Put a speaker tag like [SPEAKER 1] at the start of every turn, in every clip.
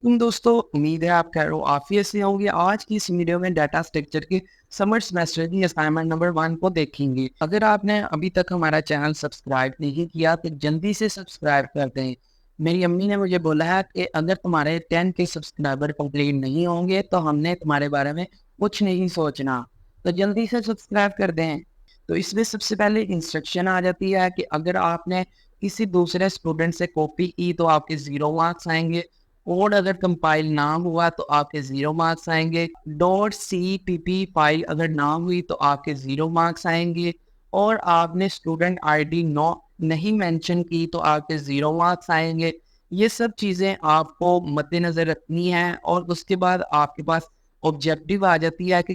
[SPEAKER 1] तुम दोस्तों, उम्मीद है आप खैर आफियत से होंगे। आज की इस वीडियो में डाटा स्ट्रक्चर के समर सेमेस्टर की असाइनमेंट नंबर 1 को देखेंगे। अगर आपने अभी तक हमारा चैनल सब्सक्राइब नहीं किया तो जल्दी से सब्सक्राइब कर दें। मेरी अम्मी ने मुझे बोला है कि अगर तुम्हारे 10 के सब्सक्राइबर कंप्लीट नहीं होंगे तो हमने तुम्हारे बारे में कुछ नहीं सोचना, तो जल्दी से सब्सक्राइब कर दें। तो इसमें सबसे पहले इंस्ट्रक्शन आ जाती है कि अगर आपने किसी दूसरे स्टूडेंट से कॉपी की तो आपके 0 मार्क्स आएंगे। कोड अगर कंपाइल ना हुआ तो आपके 0 मार्क्स आएंगे। .cpp फाइल अगर ना हुई तो आपके 0 मार्क्स आएंगे। और आपने स्टूडेंट आईडी नो नहीं मेंशन की तो आपके 0 मार्क्स आएंगे। ये सब चीज़ें आपको मद्देनज़र रखनी है। और उसके बाद आपके पास ऑब्जेक्टिव आ जाती है कि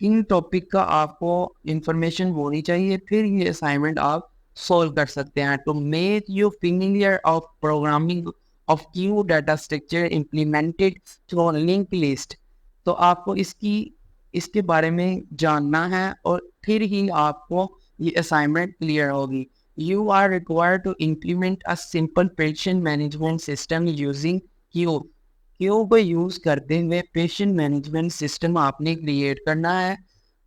[SPEAKER 1] किन टॉपिक का आपको इंफॉर्मेशन होनी चाहिए, फिर ये असाइनमेंट आप सॉल्व कर सकते हैं। तो make you familiar of programming of queue data structure implemented through linked list। तो आपको इसके बारे में जानना है और फिर ही आपको ये असाइनमेंट क्लियर होगी। You are required to implement a simple patient management system using queue। Q को यूज करते हुए पेशेंट मैनेजमेंट सिस्टम आपने क्रिएट करना है।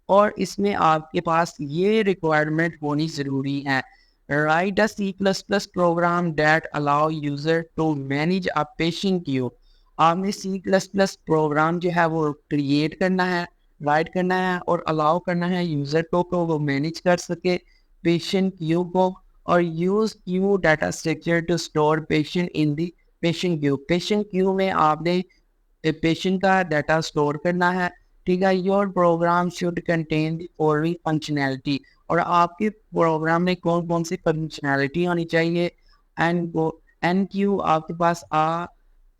[SPEAKER 1] और इसमें आपके पास ये रिक्वायरमेंट होनी ज़रूरी है। Write a C++ program that allow user to manage a patient queue. आपने C++ प्रोग्राम जो है वो क्रिएट करना है, राइट करना है और अलाउ करना है यूज़र को वो मैनेज कर सके पेशेंट क्यू को। और use queue data structure to store patient in the patient queue. Patient queue में आपने पेशेंट का डाटा स्टोर करना है। ठीक है, your programme should contain the following functionality. और आपके प्रोग्राम में कौन कौन सी फंक्शनैलिटी होनी चाहिए। एंड एन क्यू आपके पास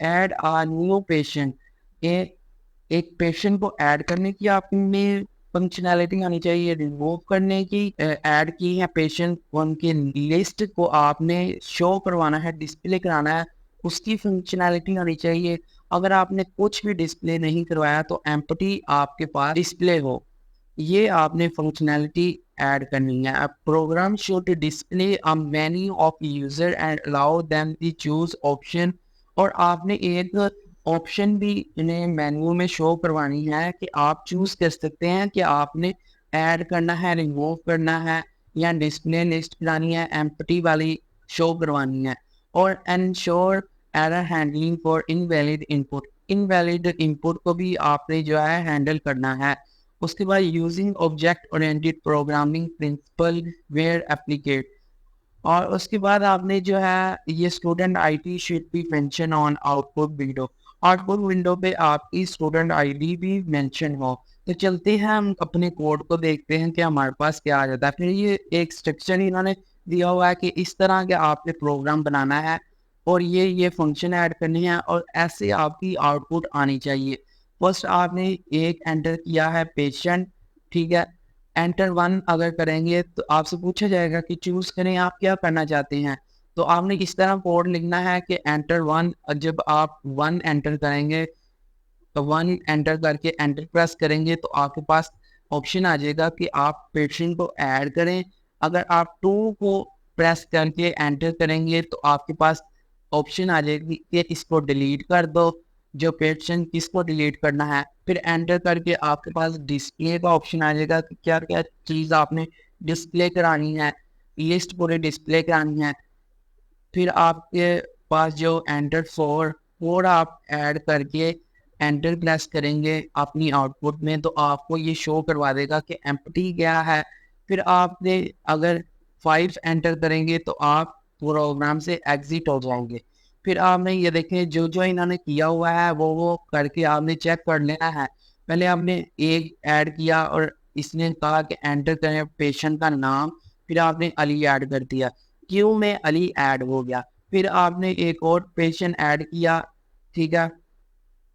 [SPEAKER 1] ऐड आ न्यू पेशेंट। एक पेशेंट को ऐड करने की आप में फंक्शनैलिटी आनी चाहिए, रिमूव करने की। ऐड की है पेशेंट, उनकी लिस्ट को आपने शो करवाना है, डिस्प्ले कराना है, उसकी फंक्शनैलिटी आनी चाहिए। अगर आपने कुछ भी डिस्प्ले नहीं करवाया तो एम्प्टी आपके पास डिस्प्ले हो, ये आपने फंक्शनैलिटी ऐड करनी है। Program should display a menu of user and allow them to choose option. और आपने एक ऑप्शन भी इन्हें मेन्यू में शो करवानी है कि आप चूज कर सकते हैं कि आपने ऐड करना है, रिमूव करना है या डिस्प्ले लिस्ट करानी है, एम्प्टी वाली शो करवानी है। और ensure error handling for invalid input. Invalid input को भी आपने जो है हैंडल करना है। उसके बाद using object oriented programming principle where applicate. और उसके बाद आपने जो है ये student ID should be mention on output window. Output window पे आपकी स्टूडेंट आईडी भी मेंशन हो। तो चलते हैं हम अपने कोड को देखते हैं कि हमारे पास क्या आ जाता है। फिर ये एक स्ट्रक्चर इन्होंने दिया हुआ है कि इस तरह के आपने प्रोग्राम बनाना है और ये फंक्शन ऐड करनी है और ऐसे आपकी आउटपुट आनी चाहिए। फर्स्ट आपने एक एंटर किया है पेशेंट। ठीक है, एंटर 1 अगर करेंगे तो आपसे पूछा जाएगा कि चूज करें आप क्या करना चाहते हैं। तो आपने इस तरह कोड लिखना है कि एंटर 1। जब आप 1 एंटर करेंगे तो 1 एंटर करके एंटर प्रेस करेंगे तो आपके पास ऑप्शन आ जाएगा कि आप पेशेंट को ऐड करें। अगर आप 2 को प्रेस करके एंटर करेंगे तो आपके पास ऑप्शन आ जाएगी कि इसको डिलीट कर दो, जो पेशेंट किसको डिलीट करना है। फिर एंटर करके आपके पास डिस्प्ले का ऑप्शन आ जाएगा कि क्या क्या चीज़ आपने डिस्प्ले करानी है, लिस्ट पूरी डिस्प्ले करानी है। फिर आपके पास जो एंटर फोर आप ऐड करके एंटर प्रेस करेंगे अपनी आउटपुट में तो आपको ये शो करवा देगा कि एम्प्टी क्या है। फिर आपने अगर 5 एंटर करेंगे तो आप प्रोग्राम से एग्जिट हो जाएंगे। फिर आपने ये देखें जो जो इन्होंने किया हुआ है वो करके आपने चेक कर लेना है। पहले आपने एक ऐड किया और इसने कहा कि एंटर करें पेशेंट का नाम, फिर आपने अली ऐड कर दिया, क्यू में अली ऐड हो गया। फिर आपने एक और पेशेंट ऐड किया, ठीक है,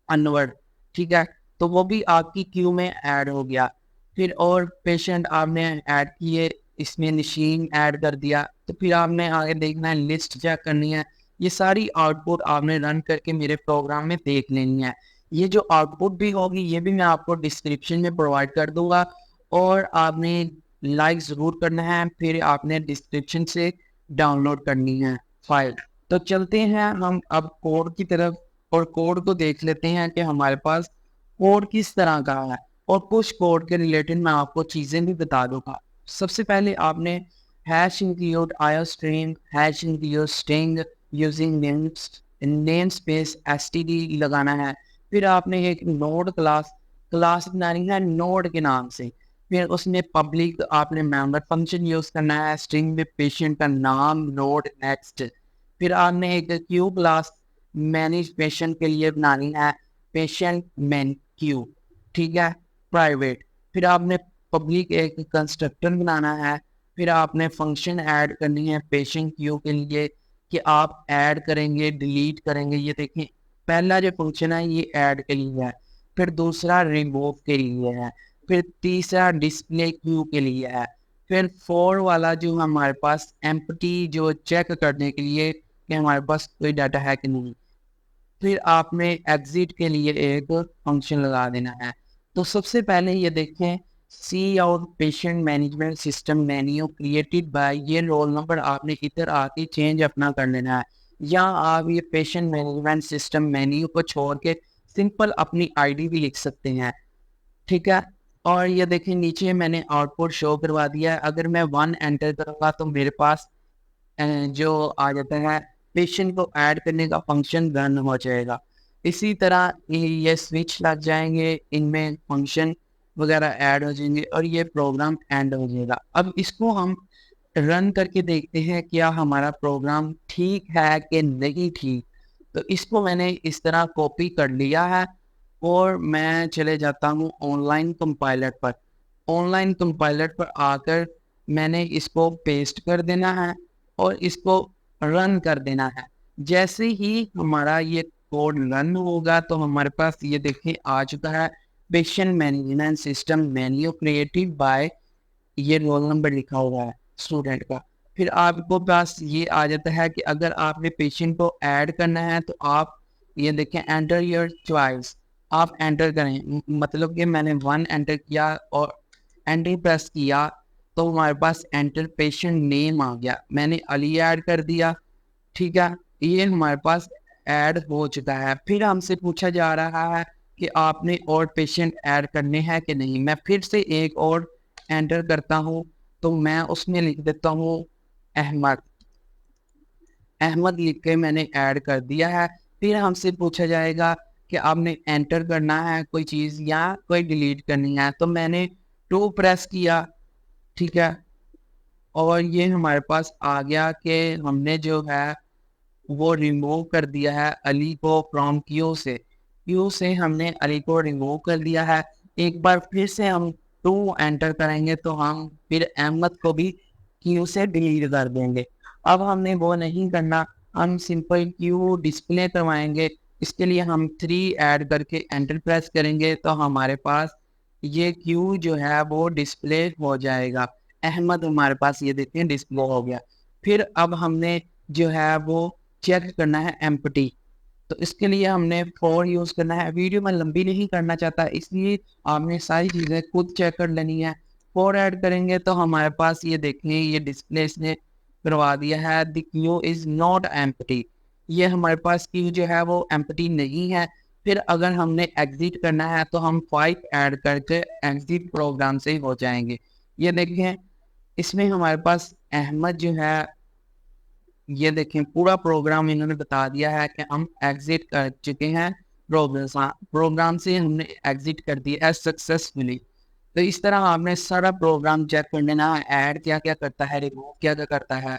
[SPEAKER 1] अनवर। ठीक है, तो वो भी आपकी क्यू में ऐड हो गया। फिर और पेशेंट आपने ऐड किए, इसमें नशीन ऐड कर दिया। तो फिर आपने आगे देखना है, लिस्ट चेक करनी है। ये सारी आउटपुट आपने रन करके मेरे प्रोग्राम में देख लेनी है। ये जो आउटपुट भी होगी ये भी मैं आपको डिस्क्रिप्शन में प्रोवाइड कर दूंगा। और आपने लाइक ज़रूर करना है, फिर आपने डिस्क्रिप्शन से डाउनलोड करनी है फाइल। तो चलते हैं हम अब कोड की तरफ। और कोड को देख लेते हैं कि हमारे पास कोड किस तरह का है, और कुछ कोड के रिलेटेड मैं आपको चीज़ें भी बता दूंगा। सबसे पहले आपने hash include iostream, hash include string using name space STD लगाना है। फिर आपने एक नोड क्लास बनानी है नोड के नाम से। फिर उसमें पब्लिक आपने मेंबर फंक्शन यूज करना है, स्ट्रिंग में पेशेंट का नाम, नोड, नेक्स्ट। फिर आपने एक क्यू क्लास मैनेज पेशेंट के लिए बनानी है, पेशेंट मैन क्यू, ठीक है, प्राइवेट। फिर आपने पब्लिक एक कंस्ट्रक्टर बनाना है। फिर आपने फंक्शन ऐड करनी है पेशेंट क्यू के लिए कि आप ऐड करेंगे, डिलीट करेंगे। ये देखिए, पहला जो फंक्शन है ये ऐड के लिए है, फिर दूसरा रिमूव के लिए है, फिर तीसरा डिस्प्ले क्यू के लिए है, फिर फोर वाला जो हमारे पास एम्प्टी जो चेक करने के लिए कि हमारे पास कोई डाटा है कि नहीं। फिर आपने एग्जिट के लिए एक फंक्शन लगा देना है। तो सबसे पहले ये देखें, see out patient management system menu created by, ये रोल नंबर आपने इधर आके चेंज अपना कर लेना है, या आप ये पेशेंट मैनेजमेंट सिस्टम मेन्यू को छोड़ के सिंपल अपनी आईडी भी लिख सकते हैं, ठीक है। और ये देखें नीचे मैंने आउटपुट शो करवा दिया है। अगर मैं 1 एंटर करूँगा तो मेरे पास जो आ जाता है पेशेंट को ऐड करने का फंक्शन रन हो जाएगा। इसी तरह ये स्विच लग जाएंगे, इनमें फंक्शन वगैरह ऐड हो जाएंगे और ये प्रोग्राम एंड हो जाएगा। अब इसको हम रन करके देखते हैं क्या हमारा प्रोग्राम ठीक है कि नहीं ठीक। तो इसको मैंने इस तरह कॉपी कर लिया है और मैं चले जाता हूँ ऑनलाइन कंपाइलर पर। ऑनलाइन कंपाइलर पर आकर मैंने इसको पेस्ट कर देना है और इसको रन कर देना है। जैसे ही हमारा ये कोड रन होगा तो हमारे पास ये देखिए आ चुका है, patient management system menu created by, ये रोल नंबर लिखा हुआ है स्टूडेंट का। फिर आपको पास ये आ जाता है कि अगर आपने पेशेंट को ऐड करना है तो आप ये देखें एंटर योर चॉइस, आप एंटर करें। मतलब कि मैंने 1 एंटर किया और एंटर प्रेस किया तो हमारे पास एंटर पेशेंट नेम आ गया, मैंने अली ऐड कर दिया, ठीक है। ये हमारे पास ऐड हो चुका है। फिर हमसे पूछा जा रहा है कि आपने और पेशेंट ऐड करने हैं कि नहीं। मैं फिर से एक और एंटर करता हूँ तो मैं उसमें लिख देता हूँ अहमद। अहमद लिख के मैंने ऐड कर दिया है। फिर हमसे पूछा जाएगा कि आपने एंटर करना है कोई चीज़ या कोई डिलीट करनी है, तो मैंने 2 प्रेस किया, ठीक है। और ये हमारे पास आ गया कि हमने जो है वो रिमूव कर दिया है अली को फ्रॉम क्यू से हमने अली को रिमूव कर दिया है। एक बार फिर से हम 2 एंटर करेंगे तो हम फिर अहमद को भी क्यू से डिलीट कर देंगे। अब हमने वो नहीं करना, हम सिंपल क्यू डिस्प्ले करवाएंगे। इसके लिए हम 3 ऐड करके एंटर प्रेस करेंगे तो हमारे पास ये क्यू जो है वो डिस्प्ले हो जाएगा। अहमद हमारे पास ये देखते हैं डिस्प्ले हो गया। फिर अब हमने जो है वो चेक करना है एम्प्टी, तो इसके लिए हमने फॉर यूज़ करना है। वीडियो मैं लंबी नहीं करना चाहता इसलिए आपने सारी चीज़ें खुद चेक कर लेनी है। फॉर ऐड करेंगे तो हमारे पास ये देखें ये डिस्प्ले इसने करवा दिया है, the Q is not empty, ये हमारे पास क्यू जो है वो एम्प्टी नहीं है। फिर अगर हमने एग्जिट करना है तो हम 5 ऐड करके एग्जिट प्रोग्राम से हो जाएंगे। ये देखें इसमें हमारे पास अहमद जो है, ये देखें पूरा प्रोग्राम इन्होंने बता दिया है कि हम एग्जिट कर चुके हैं प्रोग्राम से हमने एग्जिट कर दिया है सक्सेसफुली। तो इस तरह आपने सारा प्रोग्राम चेक कर लेना है, ऐड क्या क्या करता है, रिमूव क्या क्या करता है।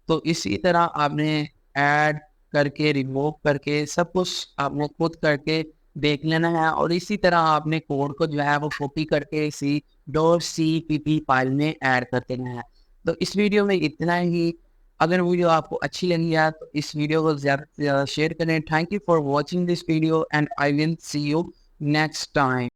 [SPEAKER 1] तो इसी तरह आपने ऐड करके रिमूव करके सब कुछ आपने खुद करके देख लेना है। और इसी तरह आपने कोड को जो है वो कॉपी करके .cpp फाइल में ऐड कर देना है। तो इस वीडियो में इतना ही। अगर वीडियो आपको अच्छी लगी है तो इस वीडियो को ज़्यादा से ज़्यादा शेयर करें। Thank you for watching this video and I will see you next time.